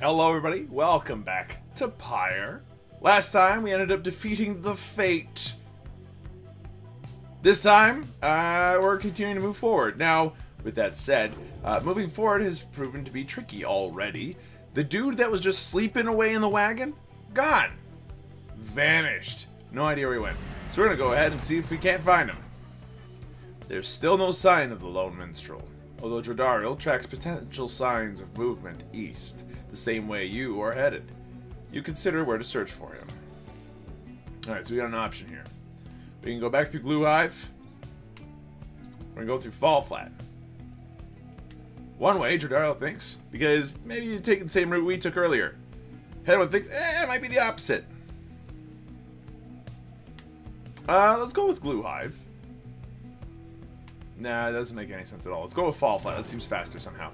Hello everybody, welcome back to Pyre. Last time we ended up defeating the Fate. This time, we're continuing to move forward. Now, with that said, moving forward has proven to be tricky already. The dude that was just sleeping away in the wagon, gone. Vanished. No idea where he went. So we're gonna go ahead and see if we can't find him. There's still no sign of the lone minstrel, although Jodariel tracks potential signs of movement east, the same way you are headed. You consider where to search for him. Alright, so we got an option here. We can go back through Glue Hive. We're gonna go through Fall Flat. One way, Jodariel thinks, because maybe you're taking the same route we took earlier. Hedwyn thinks, it might be the opposite. Let's go with Glue Hive. Nah, it doesn't make any sense at all. Let's go with Fall Flat. That seems faster somehow.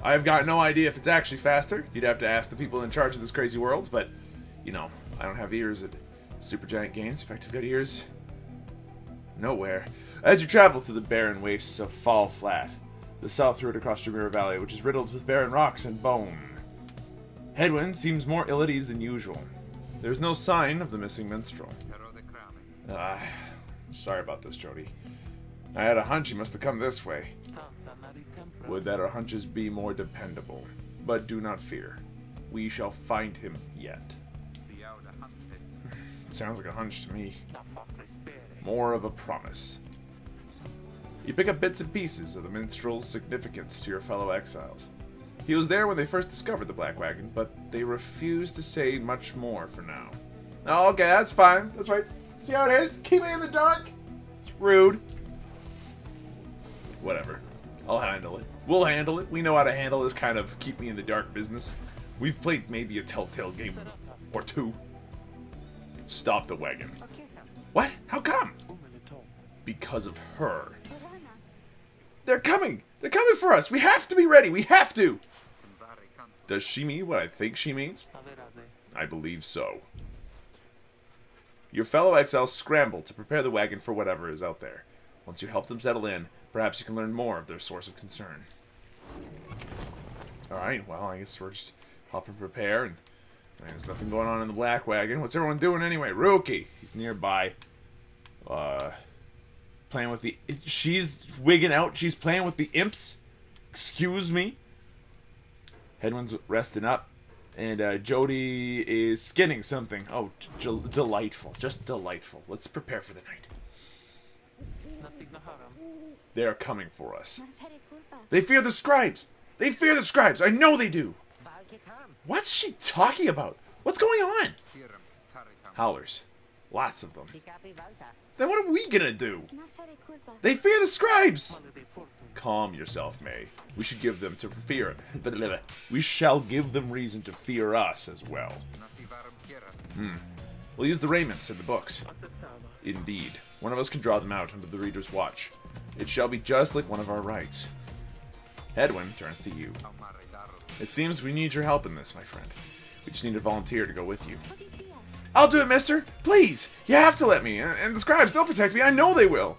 I've got no idea if it's actually faster. You'd have to ask the people in charge of this crazy world, but, you know, I don't have ears at Supergiant games. In fact, I've got ears nowhere. As you travel through the barren wastes of Fall Flat, the south route across Tremere Valley, which is riddled with barren rocks and bone, Hedwyn seems more ill at ease than usual. There's no sign of the missing minstrel. Sorry about this, Jody. I had a hunch he must have come this way. Would that our hunches be more dependable. But do not fear. We shall find him yet. It sounds like a hunch to me. More of a promise. You pick up bits and pieces of the minstrel's significance to your fellow exiles. He was there when they first discovered the Black Wagon, but they refused to say much more for now. Oh, okay, that's fine. That's right. See how it is? Keep me in the dark? It's rude. Whatever. I'll handle it. We'll handle it. We know how to handle this kind of keep me in the dark business. We've played maybe a Telltale game or two. Stop the wagon. What? How come? Because of her. They're coming! They're coming for us! We have to be ready! We have to! Does she mean what I think she means? I believe so. Your fellow exiles scramble to prepare the wagon for whatever is out there. Once you help them settle in, perhaps you can learn more of their source of concern. Alright, well, I guess we're just help and prepare, and there's nothing going on in the Black Wagon. What's everyone doing anyway? Rookie! He's nearby. Playing with the... She's wigging out. She's playing with the imps? Excuse me? Hedwyn's resting up. And Jody is skinning something. Oh, delightful. Just delightful. Let's prepare for the night. They are coming for us. They fear the scribes! They fear the scribes! I know they do! What's she talking about? What's going on? Howlers. Lots of them. Then what are we gonna do? They fear the scribes! Calm yourself, May. We should give them to fear. We shall give them reason to fear us as well. We'll use the raiments in the books. Indeed. One of us can draw them out under the reader's watch. It shall be just like one of our rights. Hedwyn turns to you. It seems we need your help in this, my friend. We just need a volunteer to go with you. I'll do it, mister! Please! You have to let me! And the scribes, they'll protect me, I know they will!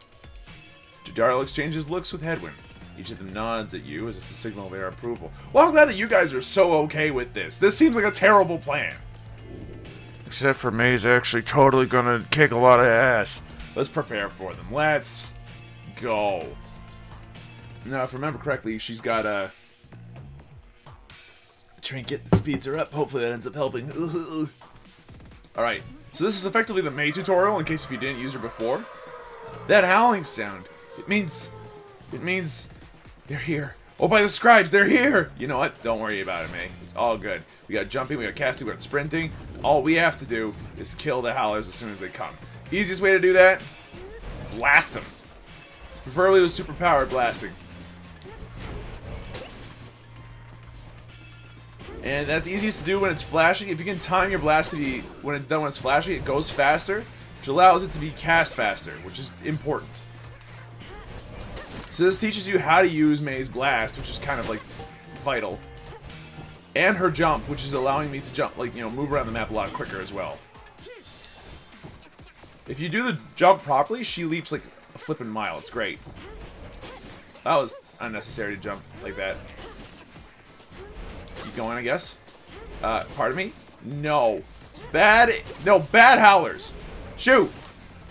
Jodariel exchanges looks with Hedwyn. Each of them nods at you as if to signal their approval. Well, I'm glad that you guys are so okay with this. This seems like a terrible plan. Except for May's actually totally gonna kick a lot of ass. Let's prepare for them. Let's go. Now, if I remember correctly, she's got a trinket that speeds her up. Hopefully that ends up helping. Alright, so this is effectively the May tutorial, in case if you didn't use her before. That howling sound, it means they're here. Oh, by the scribes, they're here! You know what? Don't worry about it, May. It's all good. We got jumping, we got casting, we got sprinting. All we have to do is kill the howlers as soon as they come. Easiest way to do that? Blast them. Preferably with superpowered blasting. And that's easiest to do when it's flashing. If you can time your blast to be when it's done when it's flashing, it goes faster, which allows it to be cast faster, which is important. So this teaches you how to use May's blast, which is kind of like vital. And her jump, which is allowing me to jump, like, you know, move around the map a lot quicker as well. If you do the jump properly, she leaps like a flippin' mile. It's great. That was unnecessary to jump like that. Let's keep going, I guess. Pardon me? No. Bad howlers. Shoot.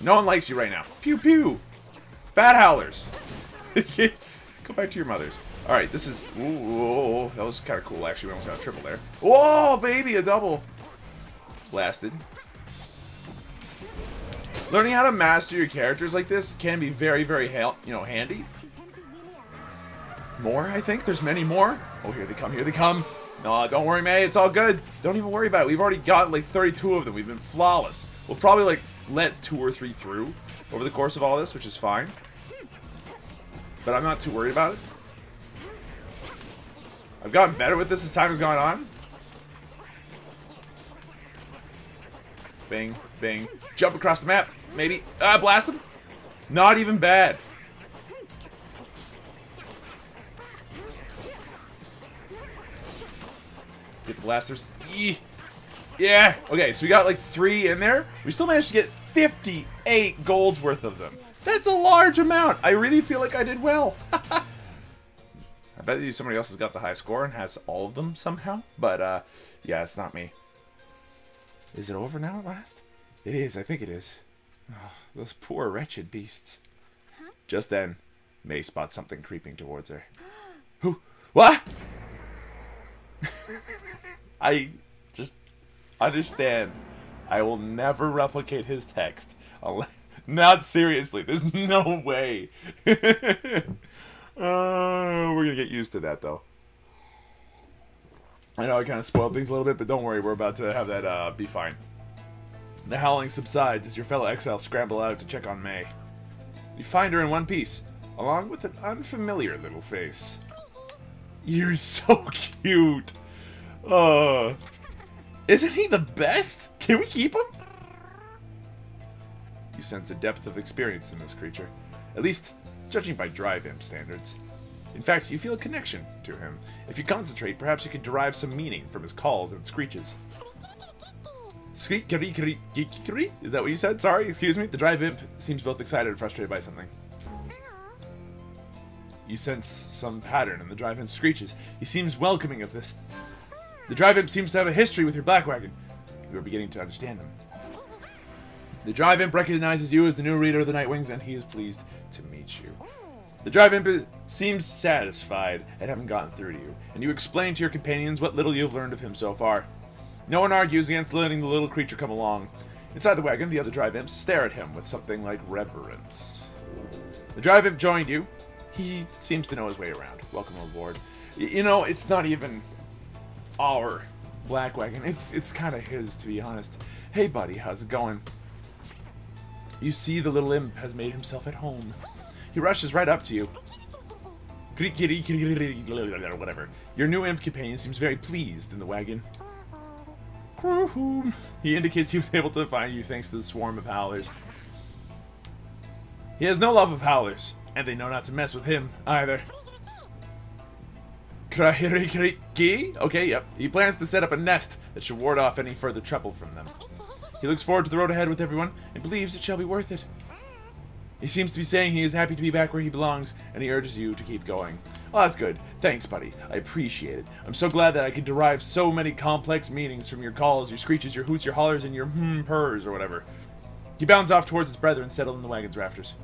No one likes you right now. Pew pew. Bad howlers. Go back to your mothers. Alright, this is... Ooh, that was kind of cool, actually. We almost got a triple there. Whoa, baby, a double. Blasted. Learning how to master your characters like this can be very, very, handy. More, I think? There's many more. Oh, here they come, here they come. No, don't worry, May. It's all good. Don't even worry about it. We've already got, like, 32 of them. We've been flawless. We'll probably, like, let 2 or 3 through over the course of all this, which is fine. But I'm not too worried about it. I've gotten better with this as time has gone on. Bing, bing. Jump across the map, maybe. Blast them. Not even bad. Get the blasters. Yeah. Okay, so we got like 3 in there. We still managed to get 58 golds worth of them. That's a large amount. I really feel like I did well. I bet you somebody else has got the high score and has all of them somehow. But, yeah, it's not me. Is it over now at last? It is. I think it is. Oh, those poor, wretched beasts. Huh? Just then, May spots something creeping towards her. Who? What? I just understand. I will never replicate his text. Not seriously. There's no way. We're gonna get used to that, though. I know I kind of spoiled things a little bit, but don't worry. We're about to have that be fine. The howling subsides as your fellow exiles scramble out to check on May. You find her in one piece, along with an unfamiliar little face. You're so cute. Isn't he the best? Can we keep him? You sense a depth of experience in this creature. At least, judging by Drive Imp standards. In fact, you feel a connection to him. If you concentrate, perhaps you could derive some meaning from his calls and screeches. Is that what you said? Sorry, excuse me. The Drive Imp seems both excited and frustrated by something. You sense some pattern in the Drive Imp's screeches. He seems welcoming of this. The Drive Imp seems to have a history with your Black Wagon. You are beginning to understand him. The Drive Imp recognizes you as the new reader of the Nightwings, and he is pleased to meet you. The Drive Imp seems satisfied at having gotten through to you, and you explain to your companions what little you have learned of him so far. No one argues against letting the little creature come along. Inside the wagon, the other Drive Imps stare at him with something like reverence. The Drive Imp joined you. He seems to know his way around. Welcome aboard. You know, it's not even our Black Wagon. It's kind of his, to be honest. Hey, buddy, how's it going? You see the little imp has made himself at home. He rushes right up to you. Whatever. Your new imp companion seems very pleased in the wagon. He indicates he was able to find you thanks to the swarm of howlers. He has no love of howlers, and they know not to mess with him either. Okay, yep. He plans to set up a nest that should ward off any further trouble from them. He looks forward to the road ahead with everyone, and believes it shall be worth it. He seems to be saying he is happy to be back where he belongs, and he urges you to keep going. Well, that's good. Thanks, buddy. I appreciate it. I'm so glad that I could derive so many complex meanings from your calls, your screeches, your hoots, your hollers, and your purrs, or whatever. He bounds off towards his brethren settled in the wagon's rafters.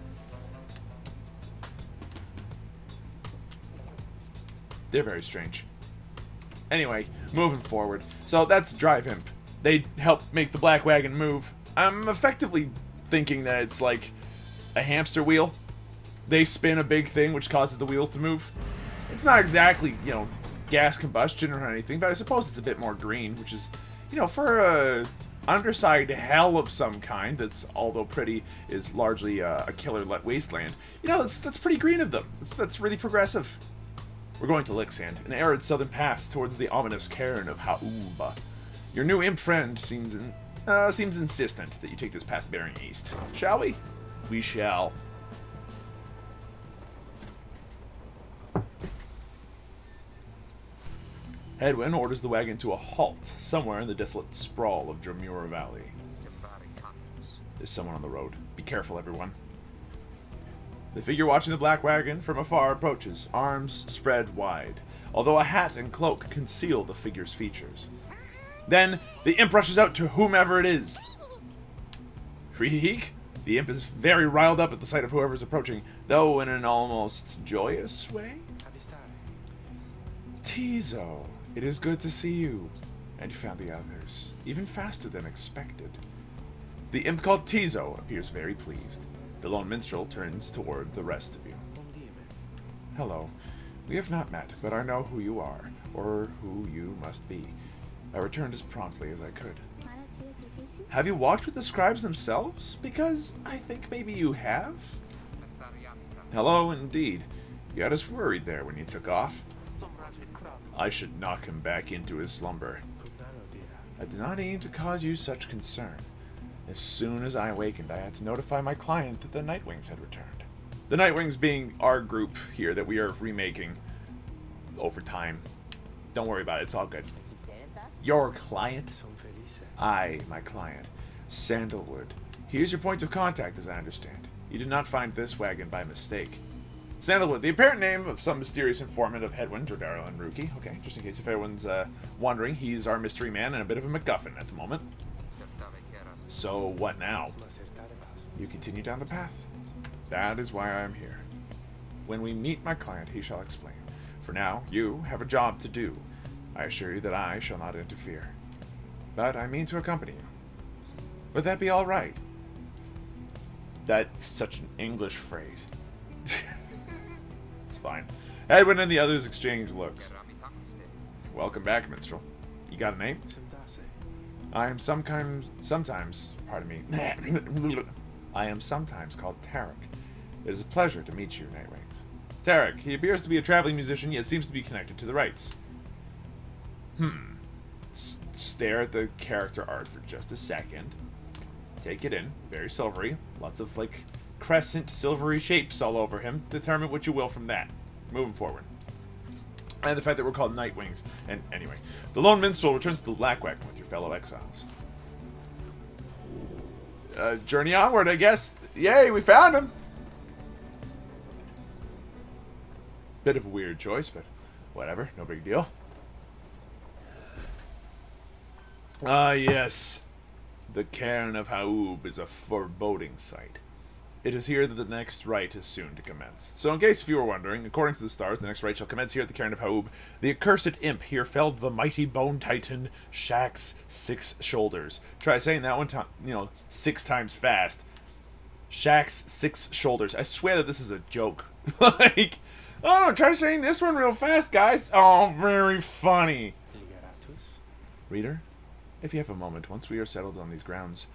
They're very strange. Anyway, moving forward. So that's Drive Imp. They help make the Black Wagon move. I'm effectively thinking that it's like a hamster wheel. They spin a big thing which causes the wheels to move. It's not exactly, you know, gas combustion or anything, but I suppose it's a bit more green, which is, you know, for a underside hell of some kind that's, although pretty, is largely a killer wasteland. You know, that's pretty green of them. That's really progressive. We're going to Lixand, an arid southern pass towards the ominous cairn of Hauba. Your new imp friend seems insistent that you take this path bearing east. Shall we? We shall. Hedwyn orders the wagon to a halt somewhere in the desolate sprawl of Dromura Valley. There's someone on the road. Be careful, everyone. The figure watching the Black Wagon from afar approaches, arms spread wide. although a hat and cloak conceal the figure's features. Then, the imp rushes out to whomever it is. Freak! The imp is very riled up at the sight of whoever is approaching, though in an almost joyous way. Tizo, it is good to see you. And you found the others, even faster than expected. The imp called Tizo appears very pleased. The lone minstrel turns toward the rest of you. Hello. We have not met, but I know who you are, or who you must be. I returned as promptly as I could. Have you walked with the scribes themselves? Because I think maybe you have? Hello, indeed. You had us worried there when you took off. I should knock him back into his slumber. I did not aim to cause you such concern. As soon as I awakened, I had to notify my client that the Nightwings had returned. The Nightwings being our group here that we are remaking over time. Don't worry about it, it's all good. Your client? I, my client. Sandalwood. He is your point of contact, as I understand. You did not find this wagon by mistake. Sandalwood, the apparent name of some mysterious informant of Hedwyn, Jordaro, and Ruki. Okay, just in case if everyone's wondering, he's our mystery man and a bit of a MacGuffin at the moment. So, what now? You continue down the path. That is why I am here. When we meet my client, he shall explain. For now, you have a job to do. I assure you that I shall not interfere. But I mean to accompany you. Would that be all right? That's such an English phrase. It's fine. Edwin and the others exchange looks. Welcome back, minstrel. You got a name? I am sometimes, pardon me. I am sometimes called Tarek. It is a pleasure to meet you, Nightwings. Tarek, he appears to be a traveling musician, yet seems to be connected to the rites. Stare at the character art for just a second. Take it in. Very silvery. Lots of, like, crescent silvery shapes all over him. Determine what you will from that. Moving forward. And the fact that we're called Nightwings. And anyway, the lone minstrel returns to the Lackwagon with your fellow exiles. Journey onward, I guess. Yay, we found him! Bit of a weird choice, but whatever. No big deal. Ah, yes. The cairn of Haub is a foreboding sight. It is here that the next rite is soon to commence. So in case if you were wondering, according to the stars, the next rite shall commence here at the cairn of Haub. The accursed imp here felled the mighty bone titan Shaq's 6 shoulders. Try saying that one time, 6 times fast. Shaq's 6 shoulders. I swear that this is a joke. Like, oh, try saying this one real fast, guys. Oh, very funny. Reader, if you have a moment, once we are settled on these grounds,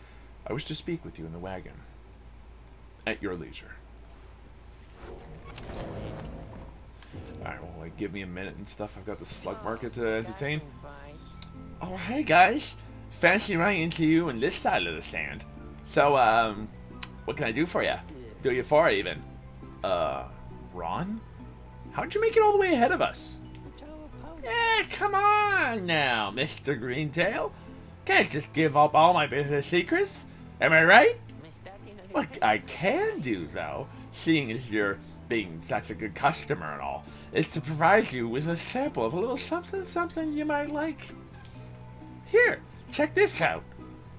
I wish to speak with you in the wagon. At your leisure. Alright, well, like, give me a minute and stuff. I've got the slug market to entertain. Oh, hey, guys. Fancy running into you in this side of the sand. So, what can I do for you? Do you for, even? Ron? How'd you make it all the way ahead of us? Yeah, come on now, Mr. Greentail. Can't just give up all my business secrets. Am I right? What I can do, though, seeing as you're being such a good customer and all, is to provide you with a sample of a little something you might like. Here, check this out.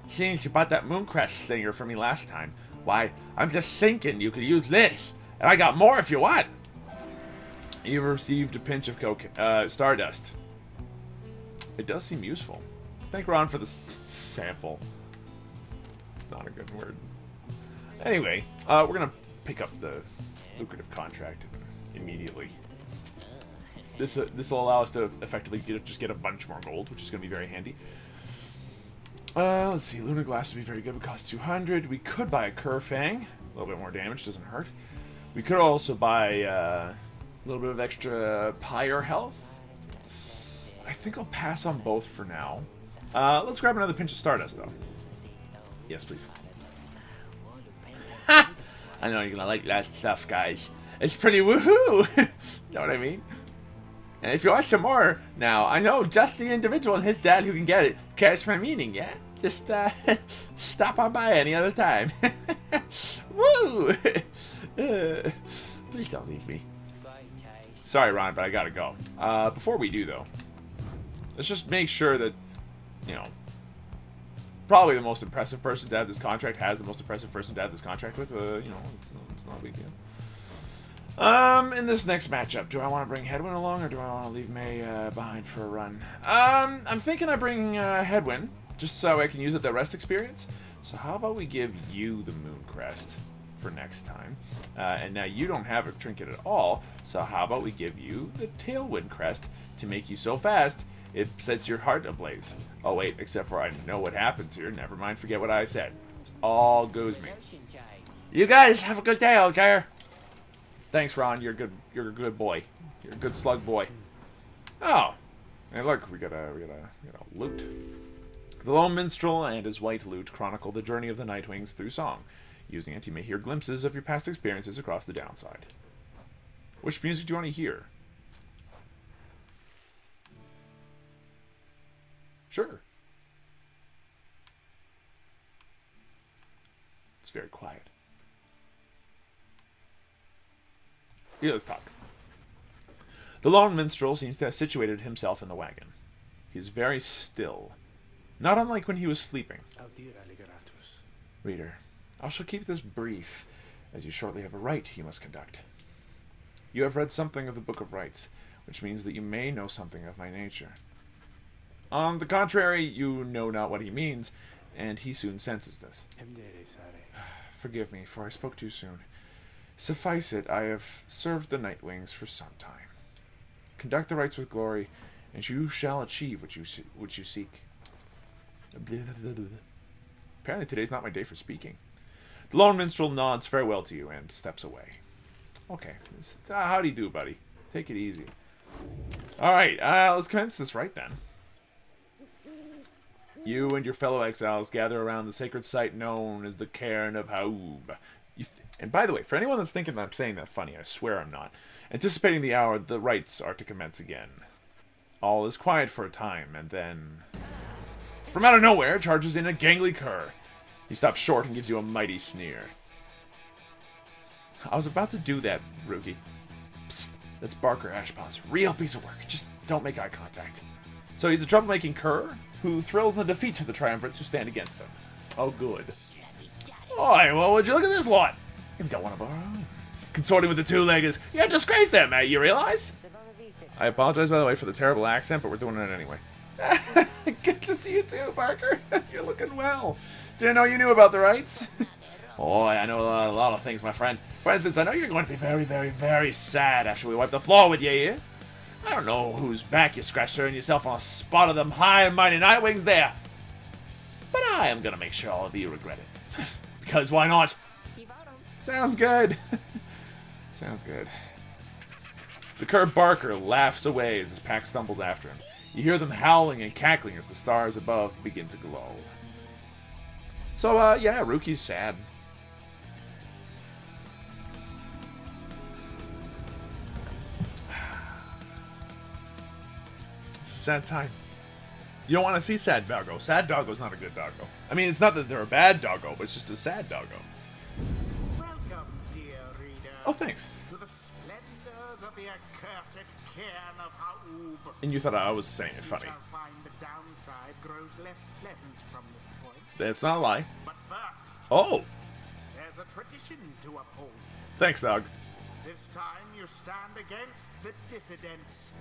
Seeing as you bought that Mooncrest singer for me last time, why, I'm just thinking you could use this, and I got more if you want. You've received a pinch of Stardust. It does seem useful. Thank Ron for the sample. It's not a good word. Anyway, we're going to pick up the lucrative contract immediately. This will allow us to effectively just get a bunch more gold, which is going to be very handy. Let's see. Lunar Glass would be very good. It would cost 200. We could buy a Kerfang. A little bit more damage. Doesn't hurt. We could also buy a little bit of extra Pyre health. I think I'll pass on both for now. Let's grab another pinch of Stardust, though. Yes, please. I know you're gonna like that stuff, guys. It's pretty woohoo! Know what I mean? And if you want some more, now, I know just the individual and his dad who can get it cares for a meeting, yeah? Just, stop on by any other time. Woo! Please don't leave me. Sorry, Ron, but I gotta go. Before we do, though, let's just make sure that, you know, probably the most impressive person to have this contract has the most impressive person to have this contract with. You know, it's not a big deal. In this next matchup, do I want to bring Hedwyn along, or do I want to leave May behind for a run? I'm thinking I bring Hedwyn, just so I can use up that rest experience. So how about we give you the Moon Crest for next time? And now you don't have a trinket at all, so how about we give you the Tailwind Crest to make you so fast it sets your heart ablaze. Oh wait, except for I know what happens here. Never mind, forget what I said. It's all goes me. You guys have a good day out there. Thanks, Ron. You're good. You're a good boy. You're a good slug boy. Oh, and look, we got a lute. The lone minstrel and his white lute chronicle the journey of the Nightwings through song. Using it, you may hear glimpses of your past experiences across the downside. Which music do you want to hear? Sure. It's very quiet. Yeah, let's talk. The lone minstrel seems to have situated himself in the wagon. He is very still, not unlike when he was sleeping. Reader, I shall keep this brief, as you shortly have a rite you must conduct. You have read something of the Book of Rites, which means that you may know something of my nature. On the contrary, you know not what he means, and he soon senses this. Forgive me, for I spoke too soon. Suffice it, I have served the Nightwings for some time. Conduct the rites with glory, and you shall achieve what you seek. Apparently today's not my day for speaking. The lone minstrel nods farewell to you and steps away. Okay, how do you do, buddy? Take it easy. Alright, let's commence this rite then. You and your fellow exiles gather around the sacred site known as the Cairn of Haub. And by the way, for anyone that's thinking that I'm saying that funny, I swear I'm not. Anticipating the hour, the rites are to commence again. All is quiet for a time, and then... from out of nowhere, charges in a gangly cur. He stops short and gives you a mighty sneer. I was about to do that, rookie. Psst, that's Barker Ashpaw's real piece of work. Just don't make eye contact. So he's a troublemaking cur who thrills in the defeat of the triumvirates who stand against him. Oh, good. Oi, well, would you look at this lot? You've got one of our own. Consorting with the two-leggers. You're a disgrace there, mate, you realize? I apologize, by the way, for the terrible accent, but we're doing it anyway. Good to see you too, Barker. You're looking well. Didn't know you knew about the rites. Oh, I know a lot of things, my friend. For instance, I know you're going to be very, very, very sad after we wipe the floor with you here. I don't know whose back you scratched earning yourself on a spot of them high and mighty Nightwings there. But I am going to make sure all of you regret it. Because why not? Sounds good. Sounds good. The cur Barker laughs away as his pack stumbles after him. You hear them howling and cackling as the stars above begin to glow. So, yeah, Rookie's sad. It's a sad time. You don't want to see sad doggo. Sad doggo's not a good doggo. I mean, it's not that they're a bad doggo, but it's just a sad doggo. Welcome, dear reader. Oh, thanks. To the splendors of the accursed Cairn of Haub. And you thought I was saying it funny. You shall find the downside grows less pleasant from this point. That's not a lie. But first, Oh! there's a tradition to uphold. Thanks, dog. This time you stand against the dissidents.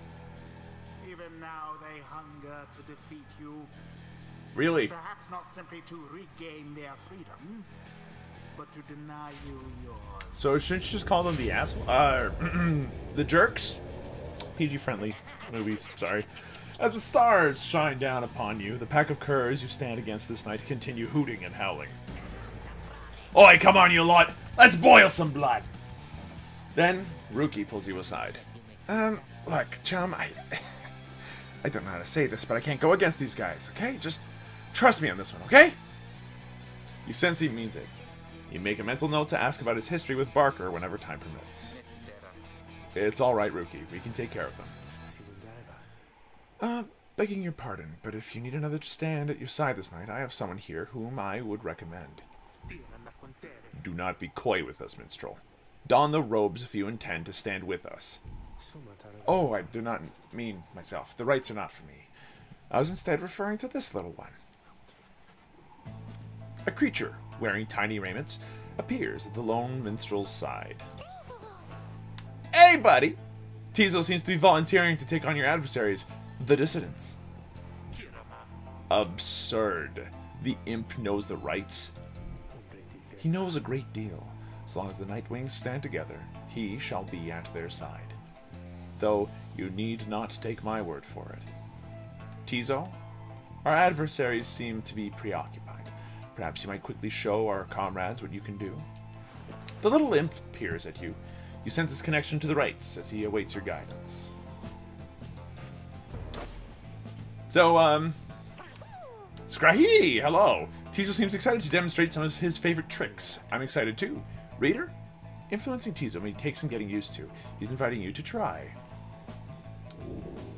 Even now they hunger to defeat you. Really? Perhaps not simply to regain their freedom, but to deny you yours. So shouldn't you just call them the asshole? The jerks? PG-friendly movies, sorry. As the stars shine down upon you, the pack of curs you stand against this night continue hooting and howling. Oi, come on, you lot! Let's boil some blood! Then, Rookie pulls you aside. Look, chum, I don't know how to say this, but I can't go against these guys, okay? Just trust me on this one, okay? You sense he means it. You make a mental note to ask about his history with Barker whenever time permits. It's alright, Rookie. We can take care of them. Begging your pardon, but if you need another stand at your side this night, I have someone here whom I would recommend. Do not be coy with us, minstrel. Don the robes if you intend to stand with us. Oh, I do not mean myself. The rights are not for me. I was instead referring to this little one. A creature, wearing tiny raiments, appears at the lone minstrel's side. Hey, buddy! Tizo seems to be volunteering to take on your adversaries, the dissidents. Absurd. The imp knows the rights. He knows a great deal. As long as the Nightwings stand together, he shall be at their side. Though you need not take my word for it. Tizo, our adversaries seem to be preoccupied. Perhaps you might quickly show our comrades what you can do. The little imp peers at you. You sense his connection to the rights as he awaits your guidance. So, Scrahi, hello! Tizo seems excited to demonstrate some of his favorite tricks. I'm excited too. Reader? Influencing Tizo may take some getting used to. He's inviting you to try.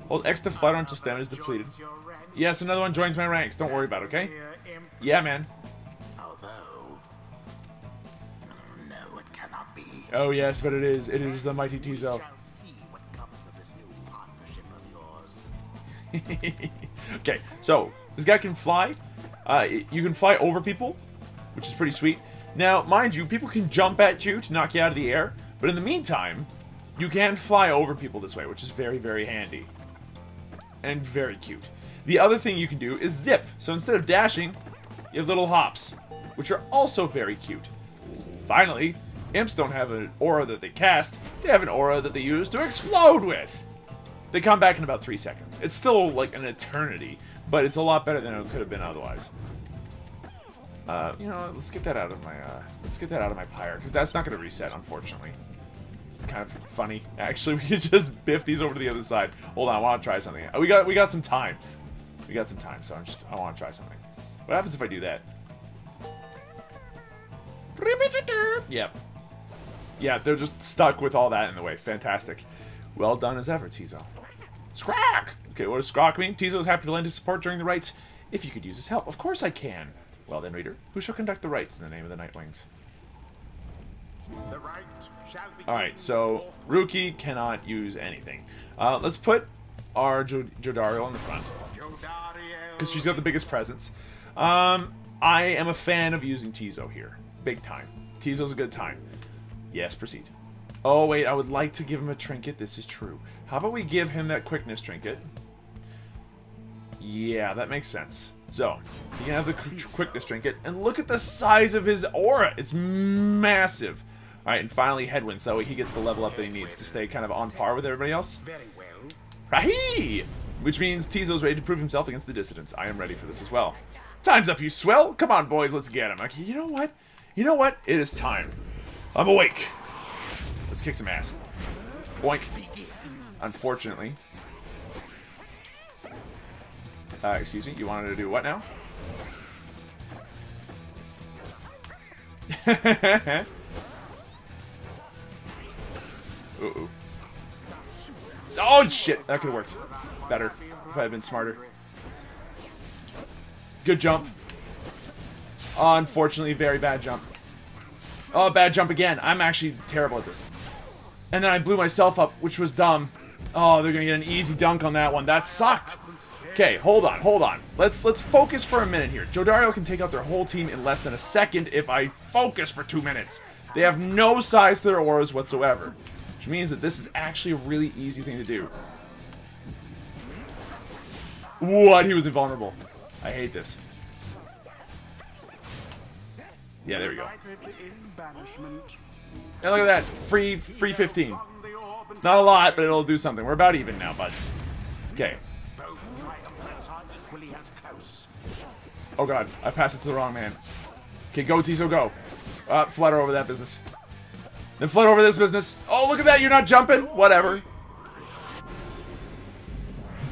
Hold X to flutter until stamina is depleted. Yes, another one joins my ranks. Don't worry about it, okay? Yeah, man. Although, no, it cannot be. Oh yes, but it is. It is the mighty Tizo. We shall see what comes of this new partnership of yours. Okay, so this guy can fly. You can fly over people, which is pretty sweet. Now, mind you, people can jump at you to knock you out of the air, but in the meantime, you can fly over people this way, which is very, very handy. And very cute. The other thing you can do is zip. So instead of dashing, you have little hops, which are also very cute. Finally, imps don't have an aura that they cast, they have an aura that they use to explode with. They come back in about 3 seconds. It's still like an eternity, but it's a lot better than it could have been otherwise. You know, let's get that out of my Pyre, because that's not going to reset, unfortunately. Kind of funny. Actually, we could just biff these over to the other side. Hold on, I want to try something. We got some time. We got some time, so I want to try something. What happens if I do that? Yep. Yeah, they're just stuck with all that in the way. Fantastic. Well done as ever, Tizo. Scrock! Okay, what does Scrock mean? Tizo is happy to lend his support during the rites. If you could use his help, of course I can. Well then, reader, who shall conduct the rites in the name of the Nightwings? The right shall be. Alright, so Ruki cannot use anything. Let's put our Jodariel in the front, because she's got the biggest presence. I am a fan of using Tizo here. Big time. Tizo's a good time. Yes, proceed. Oh, wait, I would like to give him a trinket. This is true. How about we give him that quickness trinket? Yeah, that makes sense. So, he can have the quickness trinket, and look at the size of his aura. It's massive. Alright, and finally Headwind, so that way he gets the level up that he needs to stay kind of on par with everybody else. Very well. Rahi! Which means Tizo's ready to prove himself against the dissidents. I am ready for this as well. Time's up, you swell! Come on, boys, let's get him. Okay, you know what? You know what? It is time. I'm awake. Let's kick some ass. Boink. Unfortunately. Excuse me, you wanted to do what now? Uh-oh. Oh, shit! That could have worked better if I had been smarter. Good jump. Unfortunately, very bad jump. Oh, bad jump again. I'm actually terrible at this. And then I blew myself up, which was dumb. Oh, they're gonna get an easy dunk on that one. That sucked! Okay, hold on, hold on. Let's focus for a minute here. Jodariel can take out their whole team in less than a second if I focus for 2 minutes. They have no size to their auras whatsoever. Which means that this is actually a really easy thing to do. What? He was invulnerable. I hate this. Yeah, there we go. And look at that. Free 15. It's not a lot, but it'll do something. We're about even now, buds. Okay. Oh god, I passed it to the wrong man. Okay, go Tizo, go. Flutter over that business. Then flutter over this business. Oh, look at that, you're not jumping. Whatever.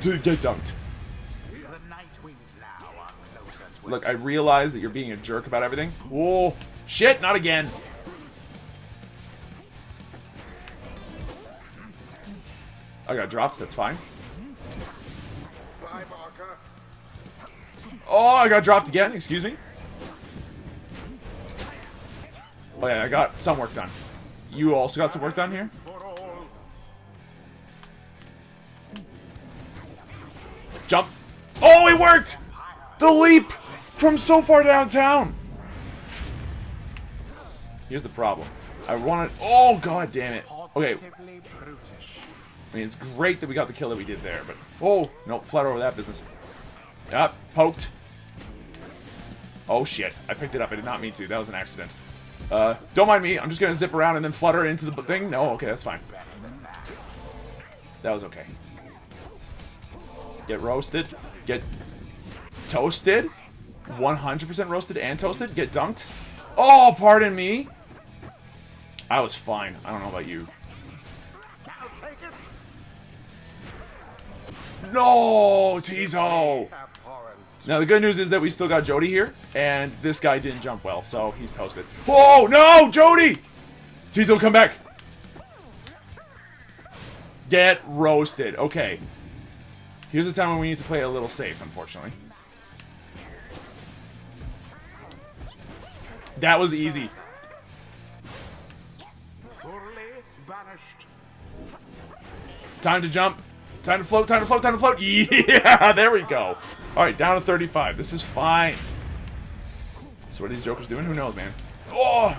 Dude, get dunked. Look, I realize that you're being a jerk about everything. Whoa. Shit, not again. I got dropped, that's fine. Oh, I got dropped again, excuse me. Oh yeah, I got some work done. You also got some work done here? Jump. Oh, it worked! The leap from so far downtown. Here's the problem. I want to... Oh, god damn it. Okay. I mean, it's great that we got the kill that we did there, but... Oh, no, flat over that business. Yep, poked. Oh, shit. I picked it up. I did not mean to. That was an accident. Don't mind me. I'm just going to zip around and then flutter into the thing. No, okay, that's fine. That was okay. Get roasted. Get toasted. 100% roasted and toasted. Get dunked. Oh, pardon me. I was fine. I don't know about you. No, Tizo. Now, the good news is that we still got Jody here, and this guy didn't jump well, so he's toasted. Oh, no, Jody! Tizo, come back. Get roasted. Okay. Here's the time when we need to play a little safe, unfortunately. That was easy. Time to jump. Time to float, time to float, time to float. Yeah, there we go. Alright, down to 35. This is fine. So what are these jokers doing? Who knows, man? Oh!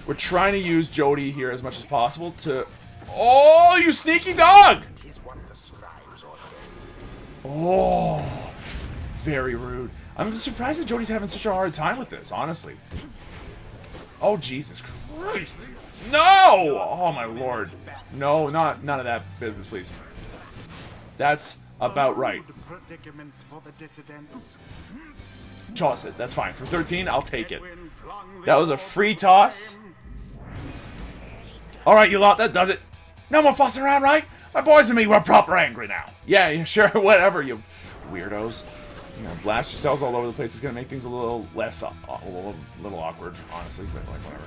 We're trying to use Jody here as much as possible to... Oh, you sneaky dog! Oh, very rude. I'm surprised that Jody's having such a hard time with this, honestly. Oh, Jesus Christ. No! Oh, my lord. No, none of that business, please. That's about right. Toss it. That's fine. For 13, I'll take it. That was a free toss. Alright, you lot, that does it. No more fussing around, right? My boys and me, we're proper angry now. Yeah, sure, whatever, you weirdos. You know, blast yourselves all over the place is going to make things a little less, a little awkward, honestly, but like, whatever.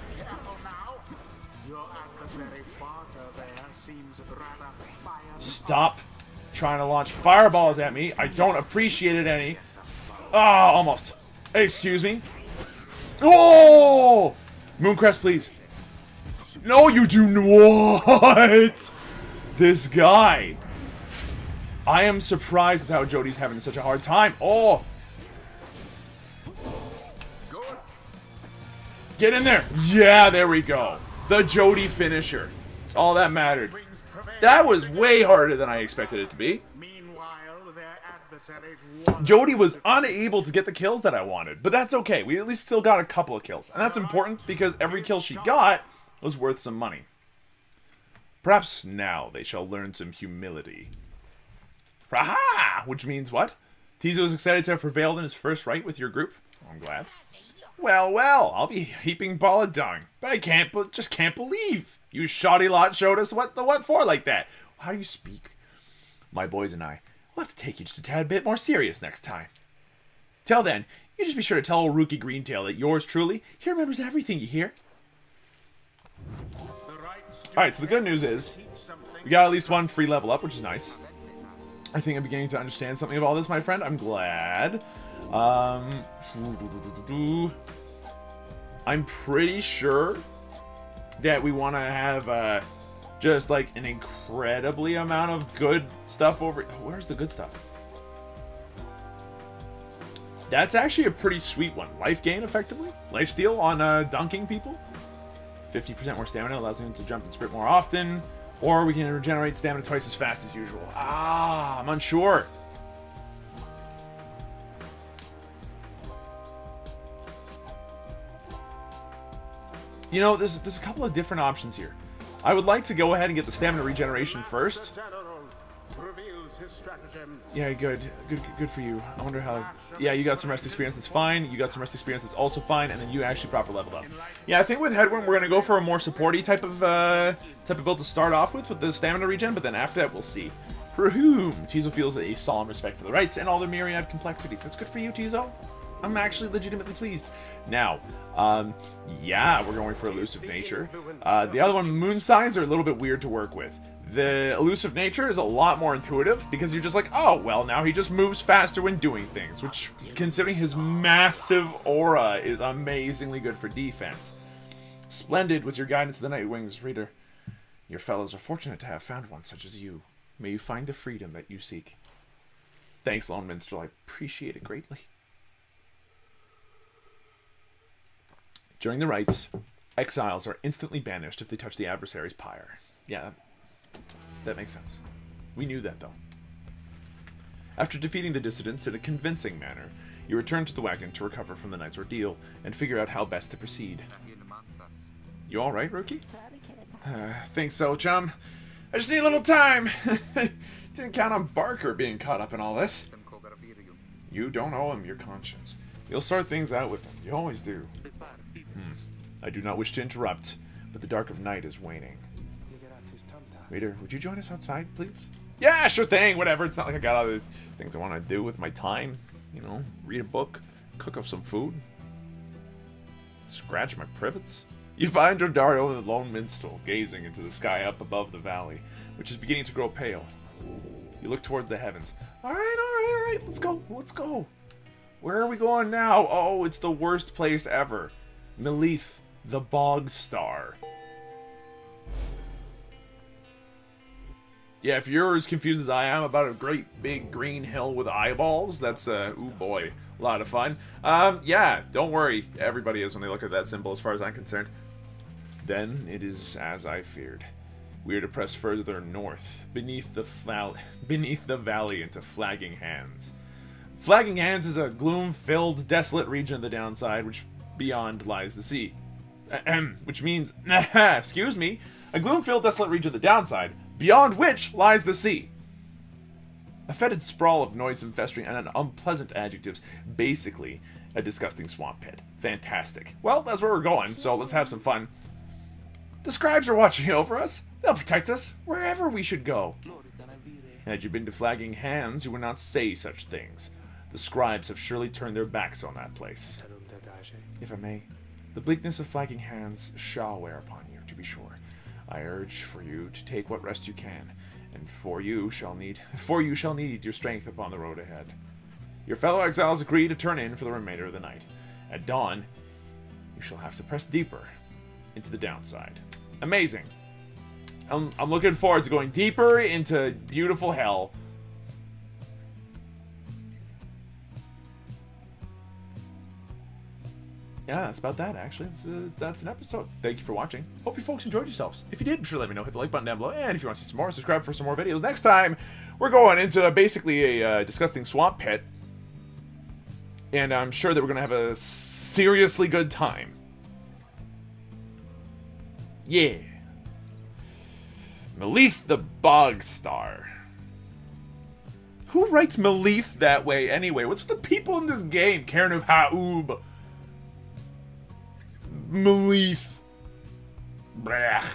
Stop trying to launch fireballs at me. I don't appreciate it any. Ah, almost. Excuse me. Oh! Mooncrest, please. No, you do not. This guy. I am surprised at how Jody's having such a hard time. Oh. Get in there. Yeah, there we go. The Jody finisher. It's all that mattered. That was way harder than I expected it to be. Jody was unable to get the kills that I wanted, but that's okay. We at least still got a couple of kills, and that's important because every kill she got was worth some money. Perhaps now they shall learn some humility. Aha! Which means what? Tizo is excited to have prevailed in his first fight with your group. I'm glad. Well, well, I'll be heaping ball of dung, but I just can't believe you shoddy lot showed us what for like that. How do you speak? My boys and I will have to take you just a tad bit more serious next time. Till then, you just be sure to tell old Rookie Greentail that yours truly, he remembers everything you hear. Alright, so the good news is, we got at least one free level up, which is nice. I think I'm beginning to understand something of all this, my friend. I'm glad. I'm pretty sure that we want to have just like an incredibly amount of good stuff over... Where's the good stuff? That's actually a pretty sweet one. Life gain, effectively. Life steal on dunking people. 50% more stamina allows them to jump and sprint more often. Or we can regenerate stamina twice as fast as usual. Ah, I'm unsure. You know, there's a couple of different options here. I would like to go ahead and get the stamina regeneration first. Yeah, good for you. I wonder how... Yeah, you got some rest experience, that's fine. You got some rest experience, that's also fine. And then you actually proper leveled up. Yeah, I think with Headwind, we're going to go for a more supporty type of build to start off with the stamina regen, but then after that, we'll see. For whom Tizo feels a solemn respect for the rights and all the myriad complexities. That's good for you, Tizo. I'm actually legitimately pleased. Now, yeah, we're going for elusive nature. The other one, moon signs, are a little bit weird to work with. The elusive nature is a lot more intuitive because you're just like, oh, well, now he just moves faster when doing things, which, considering his massive aura, is amazingly good for defense. Splendid was your guidance to the Night Wings, reader. Your fellows are fortunate to have found one such as you. May you find the freedom that you seek. Thanks, Lone Minstrel. I appreciate it greatly. During the rites, exiles are instantly banished if they touch the adversary's pyre. Yeah, that makes sense. We knew that, though. After defeating the dissidents in a convincing manner, you return to the wagon to recover from the night's ordeal and figure out how best to proceed. You alright, Rookie? Think so, chum. I just need a little time. Didn't count on Barker being caught up in all this. You don't owe him your conscience. You'll sort things out with him. You always do. I do not wish to interrupt, but the dark of night is waning. Waiter, would you join us outside, please? Yeah, sure thing, whatever. It's not like I got other things I want to do with my time. You know, read a book, cook up some food, scratch my privets. You find Dardario and the Lone Minstrel gazing into the sky up above the valley, which is beginning to grow pale. You look towards the heavens. Alright, let's go. Where are we going now? Oh, it's the worst place ever. Melith, the Bog Star. Yeah, if you're as confused as I am about a great big green hill with eyeballs, that's, ooh boy, a lot of fun. Yeah, don't worry. Everybody is when they look at that symbol as far as I'm concerned. Then it is as I feared. We are to press further north, beneath the valley into Flagging Hands. Flagging Hands is a gloom-filled, desolate region of the downside, which beyond lies the sea. Which means, excuse me, a gloom-filled, desolate region of the downside, beyond which lies the sea. A fetid sprawl of noisome, festering, and unpleasant adjectives. Basically, a disgusting swamp pit. Fantastic. Well, that's where we're going, so let's have some fun. The scribes are watching over us. They'll protect us wherever we should go. Had you been to Flagging Hands, you would not say such things. The scribes have surely turned their backs on that place. If I may, the bleakness of Flagging Hands shall wear upon you, to be sure. I urge for you to take what rest you can, and for you shall need your strength upon the road ahead. Your fellow exiles agree to turn in for the remainder of the night. At dawn, you shall have to press deeper into the downside. Amazing. I'm looking forward to going deeper into beautiful hell. Yeah, that's about that, actually. That's an episode. Thank you for watching. Hope you folks enjoyed yourselves. If you did, be sure to let me know. Hit the like button down below. And if you want to see some more, subscribe for some more videos. Next time, we're going into basically a disgusting swamp pit. And I'm sure that we're going to have a seriously good time. Yeah. Melith the Bog Star. Who writes Melith that way anyway? What's with the people in this game? Cairn of Ha'ub. Melith. Blech.